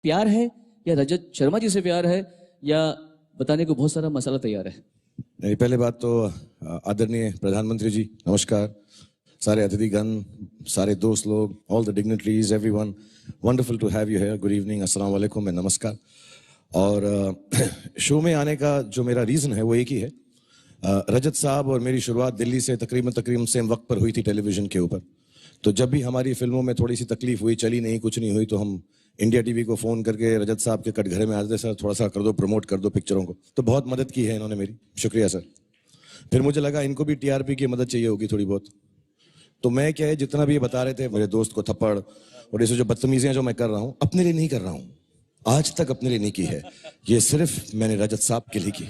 प्यार है या रजत शर्मा जी से प्यार है या बताने को बहुत सारा मसाला तैयार है? नहीं, पहले बात तो आदरणीय प्रधानमंत्री जी नमस्कार, सारे अतिथिगण, सारे दोस्त लोग, all the dignitaries, everyone, wonderful to have you here, good evening, अस्सलाम वालेकुम एंड नमस्कार। और शो में आने का जो मेरा रीज़न है वो एक ही है। रजत साहब और मेरी शुरुआत दिल्ली से तकरीबन सेम वक्त पर हुई थी टेलीविज़न के ऊपर। तो जब भी हमारी फिल्मों में थोड़ी सी तकलीफ हुई, चली नहीं, कुछ नहीं हुई, तो हम इंडिया टीवी को फ़ोन करके रजत साहब के कटघरे में आते, सर थोड़ा सा कर दो, प्रमोट कर दो पिक्चरों को। तो बहुत मदद की है इन्होंने मेरी, शुक्रिया सर। फिर मुझे लगा इनको भी टीआरपी की मदद चाहिए होगी थोड़ी बहुत। तो मैं क्या है, जितना भी ये बता रहे थे मेरे दोस्त को थप्पड़ और ऐसे जो बदतमीजियां जो मैं कर रहा हूँ, अपने लिए नहीं कर रहा हूँ, आज तक अपने लिए नहीं की है, ये सिर्फ मैंने रजत साहब के लिए की।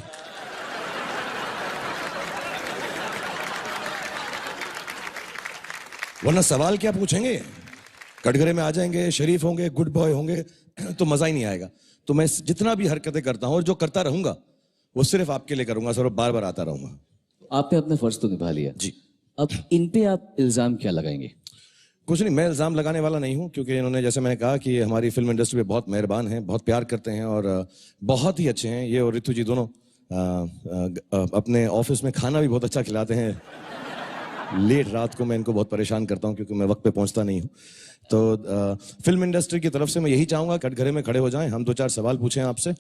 वरना सवाल क्या पूछेंगे, कटघरे में आ जाएंगे, शरीफ होंगे, गुड बॉय होंगे, तो मजा ही नहीं आएगा। तो मैं जितना भी हरकतें करता हूं और जो करता रहूंगा वो सिर्फ आपके लिए करूंगा सर, और बार बार आता रहूंगा। आपने अपना फर्ज तो निभा लिया जी। अब इन पे आप इल्जाम क्या लगाएंगे? कुछ नहीं, मैं इल्जाम लगाने वाला नहीं हूं, क्योंकि इन्होंने, जैसे मैंने कहा, कि हमारी फिल्म इंडस्ट्री में बहुत मेहरबान हैं, बहुत प्यार करते हैं और बहुत ही अच्छे हैं। ये और रितु जी दोनों अपने ऑफिस में खाना भी बहुत अच्छा खिलाते हैं। लेट रात को मैं इनको बहुत परेशान करता हूं क्योंकि मैं वक्त पे पहुंचता नहीं हूं। तो फिल्म इंडस्ट्री की तरफ से मैं यही चाहूंगा, कटघरे में खड़े हो जाएं, हम दो चार सवाल पूछें आपसे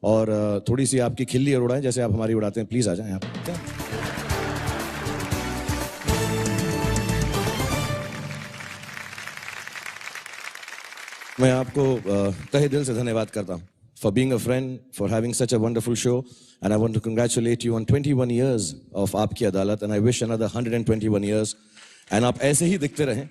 और थोड़ी सी आपकी खिल्ली और उड़ाएं जैसे आप हमारी उड़ाते हैं। प्लीज आ जाएं आप। मैं आपको तहे दिल से धन्यवाद करता हूं for being a friend, for having such a wonderful show, and I want to congratulate you on 21 years of आपकी अदालत, and I wish another 121 years, and आप ऐसे ही दिखते रहें,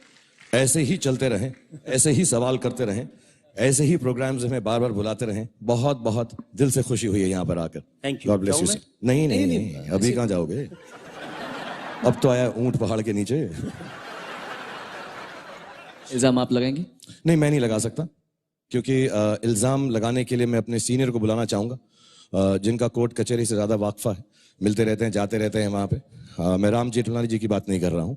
ऐसे ही चलते रहें, ऐसे ही सवाल करते रहें, ऐसे ही प्रोग्राम्स हमें बार बार बुलाते रहें। बहुत बहुत दिल से खुशी हुई है यहाँ पर आकर। Thank you. God bless you. नहीं नहीं नहीं, अभी कहाँ जाओगे, अब तो आया ऊंट पहाड़ के नीचे। इल्जाम आप लगाएंगे? नहीं, मैं नहीं लगा सकता, क्योंकि इल्ज़ाम लगाने के लिए मैं अपने सीनियर को बुलाना चाहूँगा, जिनका कोर्ट कचहरी से ज़्यादा वाकफा है, मिलते रहते हैं, जाते रहते हैं वहाँ पे। मैं राम जेठमलानी जी की बात नहीं कर रहा हूँ,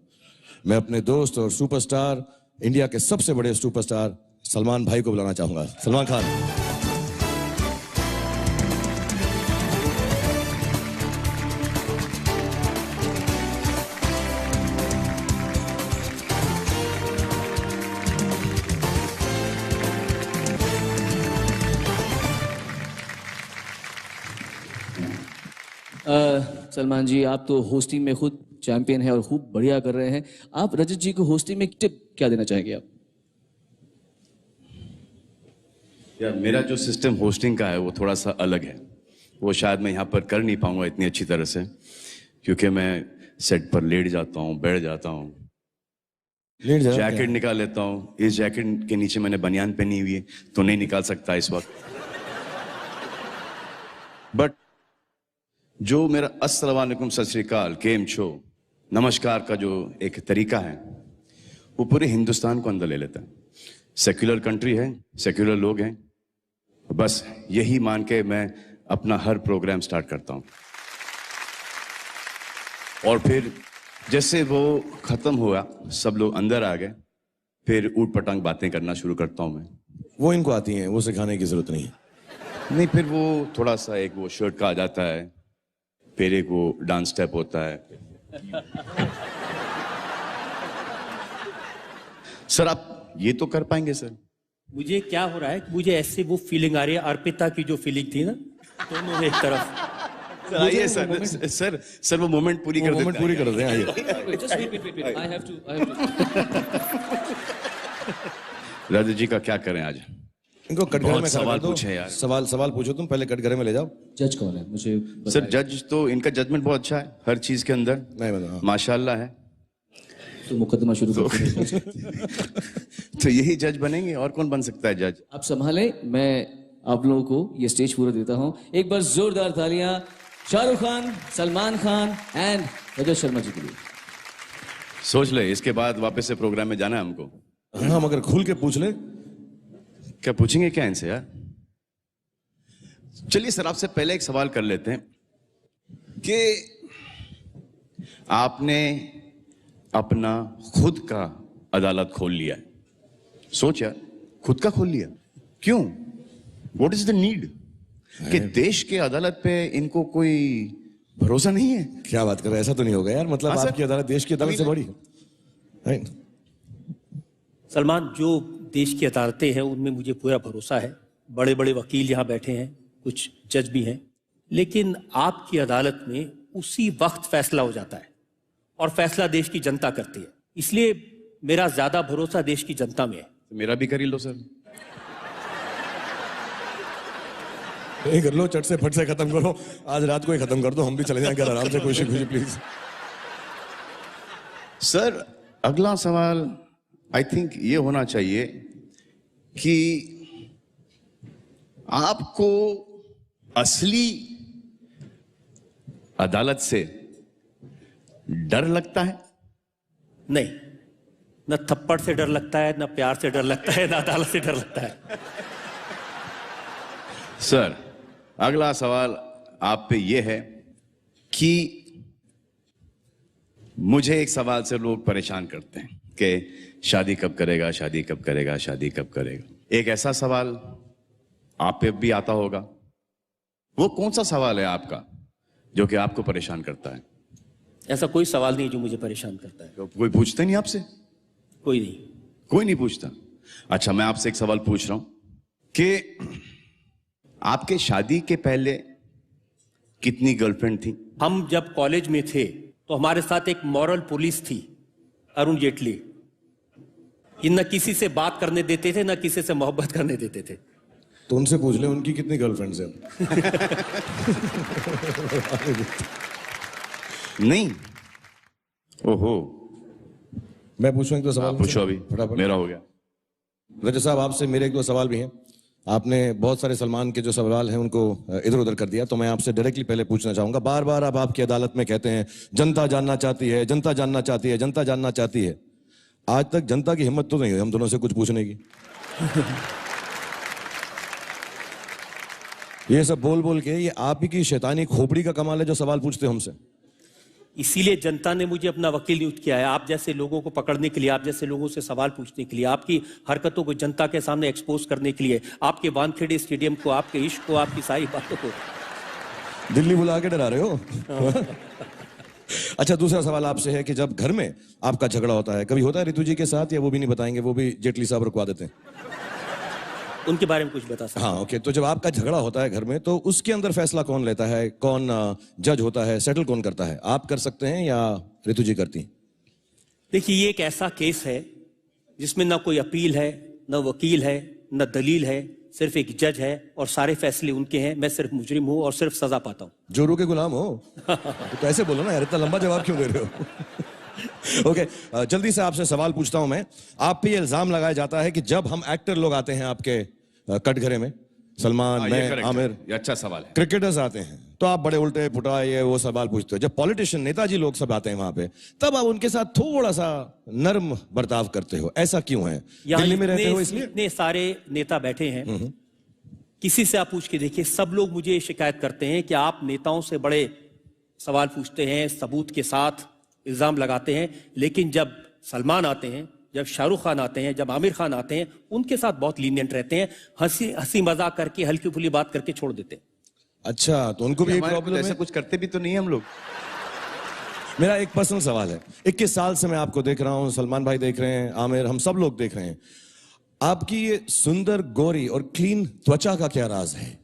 मैं अपने दोस्त और सुपरस्टार, इंडिया के सबसे बड़े सुपरस्टार सलमान भाई को बुलाना चाहूँगा। सलमान खान। सलमान जी, आप तो होस्टिंग में खुद चैंपियन हैं और खूब बढ़िया कर रहे हैं। आप रजत जी को होस्टिंग में टिप क्या देना चाहेंगे आप? यार, मेरा जो सिस्टम होस्टिंग का है वो थोड़ा सा अलग है। वो शायद मैं यहाँ पर कर नहीं पाऊंगा इतनी अच्छी तरह से, क्योंकि मैं सेट पर लेट जाता हूँ, बैठ जाता हूँ, जैकेट निकाल लेता हूँ। इस जैकेट के नीचे मैंने बनियान पहनी हुई है तो नहीं निकाल सकता इस वक्त। बट जो मेरा अस्सलाम वालेकुम, सत श्री अकाल, केम छो, नमस्कार का जो एक तरीका है वो पूरे हिंदुस्तान को अंदर ले लेता है। सेक्युलर कंट्री है, सेक्युलर लोग हैं, बस यही मान के मैं अपना हर प्रोग्राम स्टार्ट करता हूँ। और फिर जैसे वो खत्म हुआ, सब लोग अंदर आ गए, फिर ऊट पटांग बातें करना शुरू करता हूँ मैं। वो इनको आती हैं, वो सिखाने की जरूरत नहीं है। नहीं, फिर वो थोड़ा सा एक वो शर्ट का आ जाता है, फिर एक वो डांस स्टेप होता है। सर आप ये तो कर पाएंगे सर? मुझे क्या हो रहा है कि मुझे ऐसे वो फीलिंग आ रही है, अर्पिता की जो फीलिंग थी ना, दोनों एक तरफ। आइए सर, सर वो मोमेंट पूरी कर मोमेंट पूरी कर दें। आइए। राजू जी का क्या करें आज? इनको कटघरे में सवाल पूछे यार। सवाल पूछो तुम, पहले कटघरे में ले जाओ। जज कौन है मुझे सर? जज तो इनका जजमेंट बहुत अच्छा है हर चीज के अंदर, नहीं माशाल्लाह है। तो मुकदमा शुरू करते तो यही जज बनेंगे, और कौन बन सकता है जज? आप संभालें, मैं आप लोगों को ये स्टेज पूरा देता हूं। एक बार जोरदार तालियां शाहरुख खान, सलमान खान एंड रजत शर्मा जी के लिए। सोच ले, इसके बाद वापस से प्रोग्राम में जाना है हमको। हाँ, मगर खुल के पूछ ले। क्या पूछेंगे क्या इनसे यार? चलिए सर, आपसे पहले एक सवाल कर लेते हैं कि आपने अपना खुद का अदालत खोल लिया है। सोच यार, खुद का खोल लिया, क्यों? व्हाट इज द नीड कि देश के अदालत पे इनको कोई भरोसा नहीं है? क्या बात कर रहे हैं, ऐसा तो नहीं होगा यार, मतलब हाँ, सर। आपकी अदालत देश की अदालत से बड़ी है, राइट? सलमान, जो देश की अदालतें हैं उनमें मुझे पूरा भरोसा है। बड़े बड़े वकील यहाँ बैठे हैं, कुछ जज भी हैं, लेकिन आपकी अदालत में उसी वक्त फैसला हो जाता है और फैसला देश की जनता करती है। इसलिए मेरा ज्यादा भरोसा देश की जनता में है। मेरा भी कर ही लो सर। ये कर लो, चट से फट से खत्म करो, आज रात को ही खत्म कर दो, हम भी चले जाएंगे आराम से, खुशी खुशी प्लीज। सर अगला सवाल आई थिंक ये होना चाहिए कि आपको असली अदालत से डर लगता है? नहीं, न थप्पड़ से डर लगता है, न प्यार से डर लगता है, न अदालत से डर लगता है। सर अगला सवाल आप पे ये है कि मुझे एक सवाल से लोग परेशान करते हैं कि शादी कब करेगा, शादी कब करेगा, शादी कब करेगा। एक ऐसा सवाल आप पे भी आता होगा, वो कौन सा सवाल है आपका जो कि आपको परेशान करता है? ऐसा कोई सवाल नहीं जो मुझे परेशान करता है। कोई पूछता नहीं आपसे? कोई नहीं। कोई नहीं पूछता? अच्छा, मैं आपसे एक सवाल पूछ रहा हूं कि आपके शादी के पहले कितनी गर्लफ्रेंड थी? हम जब कॉलेज में थे तो हमारे साथ एक मॉरल पुलिस थी, अरुण जेटली। ये न किसी से बात करने देते थे, न किसी से मोहब्बत करने देते थे। तो उनसे पूछ ले उनकी कितनी गर्लफ्रेंड्स हैं। नहीं। ओहो, मैं पूछूं एक दो सवाल? पूछो अभी, फटाफट। मेरा हो गया। रजत साहब, आपसे मेरे एक दो सवाल भी हैं। आपने बहुत सारे सलमान के जो सवाल हैं उनको इधर उधर कर दिया, तो मैं आपसे डायरेक्टली पहले पूछना चाहूंगा। बार बार आप आपकी अदालत में कहते हैं जनता जानना चाहती है, जनता जानना चाहती है, जनता जानना चाहती है। आज तक जनता की हिम्मत तो नहीं हुई हम दोनों से कुछ पूछने की। ये सब बोल बोल के ये आप ही की शैतानी खोपड़ी का कमाल है जो सवाल पूछते हो हमसे। इसीलिए जनता ने मुझे अपना वकील नियुक्त किया है, आप जैसे लोगों को पकड़ने के लिए, आप जैसे लोगों से सवाल पूछने के लिए, आपकी हरकतों को जनता के सामने एक्सपोज करने के लिए, आपके वानखेड़े स्टेडियम को, आपके इश्क को, आपकी सारी बातों को। दिल्ली बुला के डरा रहे हो। अच्छा, दूसरा सवाल आपसे है कि जब घर में आपका झगड़ा होता है, कभी होता है ऋतु जी के साथ, या वो भी नहीं बताएंगे, वो भी जेटली साहब रुकवा देते हैं? उनके बारे में कुछ बता सकते? हाँ, ओके। तो जब आपका झगड़ा होता है घर में, तो उसके अंदर फैसला कौन लेता है, कौन जज होता है, सेटल कौन करता है? आप कर सकते हैं या ऋतु जी करती हैं? देखिए, ये एक ऐसा केस है जिसमें ना कोई अपील है, ना वकील है, ना दलील है, सिर्फ एक जज है और सारे फैसले उनके हैं। मैं सिर्फ मुजरिम हूं और सिर्फ सजा पाता हूं। जोरू के गुलाम हो? तो ऐसे बोलो ना यार, इतना लंबा जवाब क्यों दे रहे हो? ओके, जल्दी से आपसे सवाल पूछता हूं मैं। आप पे ये इल्जाम लगाया जाता है कि जब हम एक्टर लोग आते हैं आपके कटघरे में, सलमान, मैं, आमिर, ये अच्छा सवाल है। क्रिकेटर्स आते हैं, तो आप बड़े उल्टे पुटा ये वो सवाल पूछते हो। जब पॉलिटिशियन, नेताजी लोग सब आते हैं वहां पे, तब आप उनके साथ थोड़ा सा नर्म बर्ताव करते हो। ऐसा क्यों है? दिल्ली में रहते हो इसलिए? इतने सारे नेता बैठे हैं, किसी से आप पूछ के देखिए, सब लोग मुझे शिकायत करते हैं कि आप नेताओं से बड़े सवाल पूछते हैं, सबूत के साथ इल्जाम लगाते हैं, लेकिन जब सलमान आते हैं, जब शाहरुख खान आते हैं, जब आमिर खान आते हैं, उनके साथ बहुत लीनियंट रहते हैं, हंसी मजाक करके, हल्की फुल्की बात करके छोड़ देते हैं। अच्छा, तो उनको भी प्रॉब्लम ऐसा है? कुछ करते भी तो नहीं हम लोग। मेरा एक पर्सनल सवाल है। 21 साल से मैं आपको देख रहा हूं, सलमान भाई देख रहे हैं, आमिर, हम सब लोग देख रहे हैं। आपकी ये सुंदर, गोरी और क्लीन त्वचा का क्या राज है?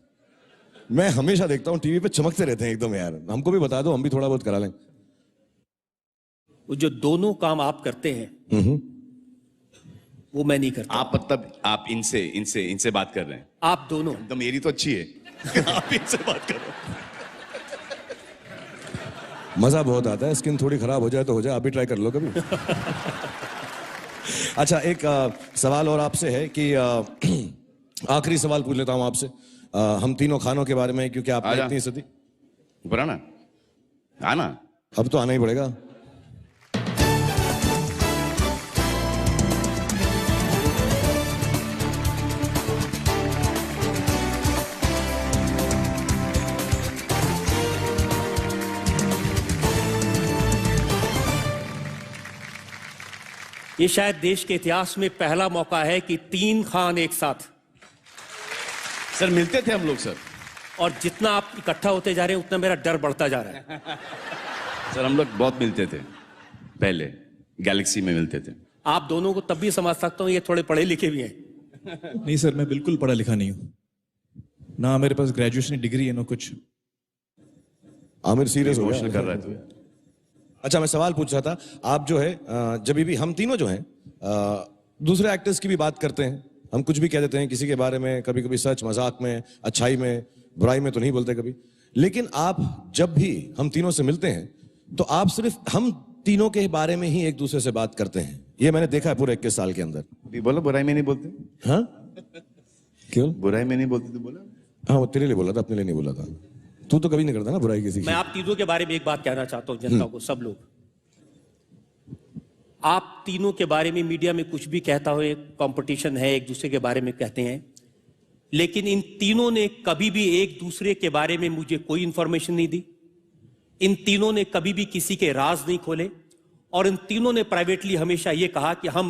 मैं हमेशा देखता हूं टीवी पे चमकते रहते हैं एकदम यार। हमको भी बता दो, हम भी थोड़ा बहुत करा लें। वो जो दोनों काम आप करते हैं वो मैं नहीं करता। आप मतलब आप इनसे बात कर रहे हैं? आप दोनों। तो मेरी तो अच्छी है। आप इनसे बात कर रहे हैं। मजा बहुत आता है। स्किन थोड़ी खराब हो जाए तो हो जाए, आप भी ट्राई कर लो कभी। अच्छा, एक सवाल और आपसे है कि आखिरी सवाल पूछ लेता हूं आपसे, हम तीनों खानों के बारे में, क्योंकि आप इतनी सदी। ऊपर आना, आना। अब तो आना ही पड़ेगा। ये शायद देश के इतिहास में पहला मौका है कि 3 खान एक साथ। सर मिलते थे हम लोग सर। और जितना आप इकट्ठा होते जा रहे हैं उतना मेरा डर बढ़ता जा रहा है। सर हम लोग बहुत मिलते थे पहले, गैलेक्सी में मिलते थे। आप दोनों को तब भी समझ सकता हूं, ये थोड़े पढ़े लिखे भी हैं। नहीं सर, मैं बिल्कुल पढ़ा लिखा नहीं हूँ, ना मेरे पास ग्रेजुएशन की डिग्री है ना कुछ। आमिर सीरियस हो इमोशनल गया कर रहा है तू। अच्छा, मैं सवाल पूछ रहा था, आप जो है जब भी हम तीनों जो हैं दूसरे एक्टर्स की भी बात करते हैं, हम कुछ भी कह देते हैं किसी के बारे में, कभी कभी सच मजाक में, अच्छाई में, बुराई में तो नहीं बोलते कभी। लेकिन आप जब भी हम तीनों से मिलते हैं तो आप सिर्फ हम तीनों के बारे में ही एक दूसरे से बात करते हैं। ये मैंने देखा है पूरे 21 साल के अंदर। भी बोला बुराई में नहीं बोलते। हाँ क्यों? बुराई में नहीं बोलते तो बोला। हाँ, वो तेरे लिए बोला था, अपने लिए नहीं बोला था। तू तो कभी नहीं करता ना बुराई किसी की। मैं आप तीनों के बारे में एक बात कहना चाहता हूं जनता को, सब लोग। आप तीनों के बारे में मीडिया में कुछ भी कहता हो, एक कंपटीशन है, एक दूसरे के बारे में कहते हैं, लेकिन इन तीनों ने कभी भी एक दूसरे के बारे में मुझे कोई इंफॉर्मेशन नहीं दी। इन तीनों ने कभी भी किसी के राज नहीं खोले, और इन तीनों ने प्राइवेटली हमेशा यह कहा कि हम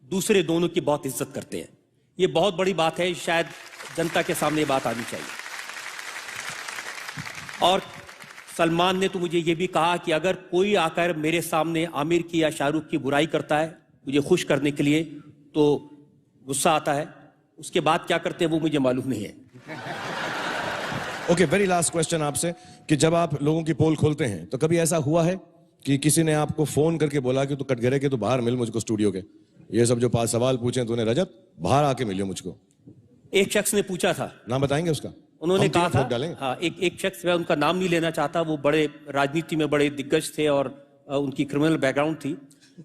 दूसरे दोनों की बहुत इज्जत करते हैं। यह बहुत बड़ी बात है, शायद जनता के सामने ये बात आनी चाहिए। और सलमान ने तो मुझे यह भी कहा कि अगर कोई आकर मेरे सामने आमिर की या शाहरुख की बुराई करता है मुझे खुश करने के लिए, तो गुस्सा आता है, उसके बाद क्या करते हैं वो मुझे मालूम नहीं है। ओके, वेरी लास्ट क्वेश्चन आपसे, कि जब आप लोगों की पोल खोलते हैं तो कभी ऐसा हुआ है कि किसी ने आपको फोन करके बोला कि तू कटघरे के, तू बाहर मिल मुझको स्टूडियो के, ये सब जो 5 सवाल पूछे तूने रजत, बाहर आके मिलियो मुझको? एक शख्स ने पूछा था, नाम बताएंगे उसका? उन्होंने हम कहा तीनों ठोक था, डालेंगे। हाँ, एक शख्स, मैं उनका नाम नहीं लेना चाहता, वो बड़े राजनीति में बड़े दिग्गज थे और उनकी क्रिमिनल बैकग्राउंड थी।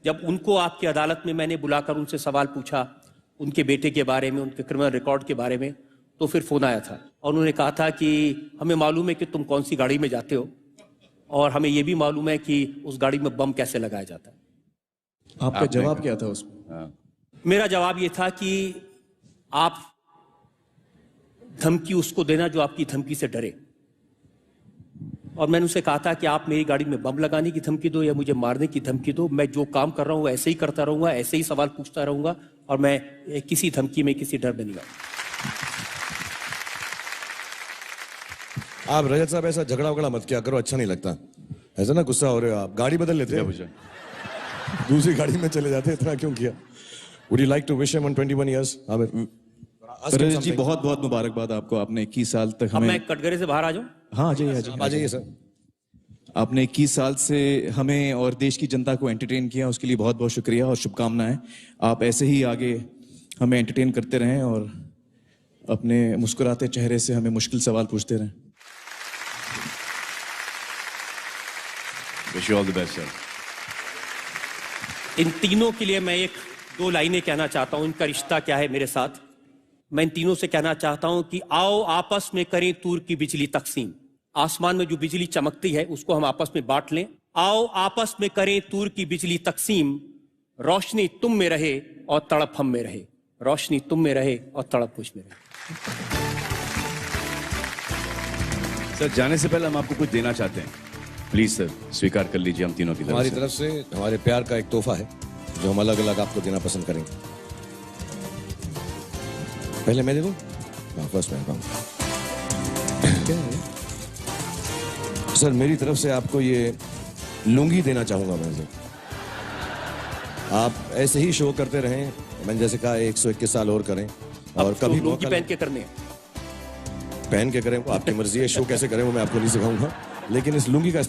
जब उनको आपकी अदालत में मैंने बुलाकर उनसे सवाल पूछा उनके बेटे के बारे में, उनके क्रिमिनल रिकॉर्ड के बारे में, तो फिर फोन आया था और उन्होंने कहा था कि हमें मालूम है कि तुम कौन सी गाड़ी में जाते हो, और हमें यह भी मालूम है कि उस गाड़ी में बम कैसे लगाया जाता है। आपका जवाब क्या था उसमें? हाँ। मेरा जवाब ये था कि आप धमकी उसको देना जो आपकी धमकी से डरे। और मैंने उसे कहा था कि आप मेरी गाड़ी में बम लगाने की धमकी दो या मुझे मारने की धमकी दो, मैं जो काम कर रहा हूं ऐसे ही करता रहूंगा, ऐसे ही सवाल पूछता रहूंगा, और मैं किसी धमकी में, किसी डर में नहीं आऊंगा। आप रजत साहब ऐसा झगड़ा वगड़ा मत किया करो, अच्छा नहीं लगता। ऐसा ना गुस्सा हो रहे हो आप, गाड़ी बदल लेते क्या हैं, पूछा? दूसरी गाड़ी में चले जाते, इतना क्यों किया? Would you like to wish him on 21 years? Aamir, रजत जी बहुत बहुत मुबारकबाद आपको, आपने 21 साल तक अब हमें। मैं कटघरे से बाहर आ जाऊं? हाँ, आ जाइए आ आ जाइए सर। आपने 21 साल से हमें और देश की जनता को एंटरटेन किया, उसके लिए बहुत बहुत शुक्रिया और शुभकामनाएं। आप ऐसे ही आगे हमें एंटरटेन करते रहें और अपने मुस्कुराते चेहरे से हमें मुश्किल सवाल पूछते रहें। Wish you all the best sir. इन तीनों के लिए मैं 1-2 लाइनें कहना चाहता हूं, इनका रिश्ता क्या है मेरे साथ। मैं इन तीनों से कहना चाहता हूं कि आओ आपस में करें तूर की बिजली तकसीम। आसमान में जो बिजली चमकती है उसको हम आपस में बांट लें। आओ आपस में करें तूर की बिजली तकसीम, रोशनी तुम में रहे और तड़प हम में रहे, रोशनी तुम में रहे और तड़प मुझ में रहे। सर जाने से पहले हम आपको कुछ देना चाहते हैं, प्लीज सर स्वीकार कर लीजिए हम तीनों की हमारी तरफ से। तरफ से हमारे प्यार का एक तोहफा है जो हम अलग अलग आपको देना पसंद करेंगे। पहले मैं दे दूं? हाँ, फर्स्ट मैं बताऊं। सर मेरी तरफ से आपको ये लुंगी देना चाहूंगा मैं सर। आप ऐसे ही शो करते रहें, मैंने जैसे कहा 121 साल और करें, और कभी लुंगी मौका पहन के करने हैं। पहन के करें, वो आपकी मर्जी है, शो कैसे करें वो मैं आपको नहीं सिखाऊंगा, लेकिन इस लुंगी का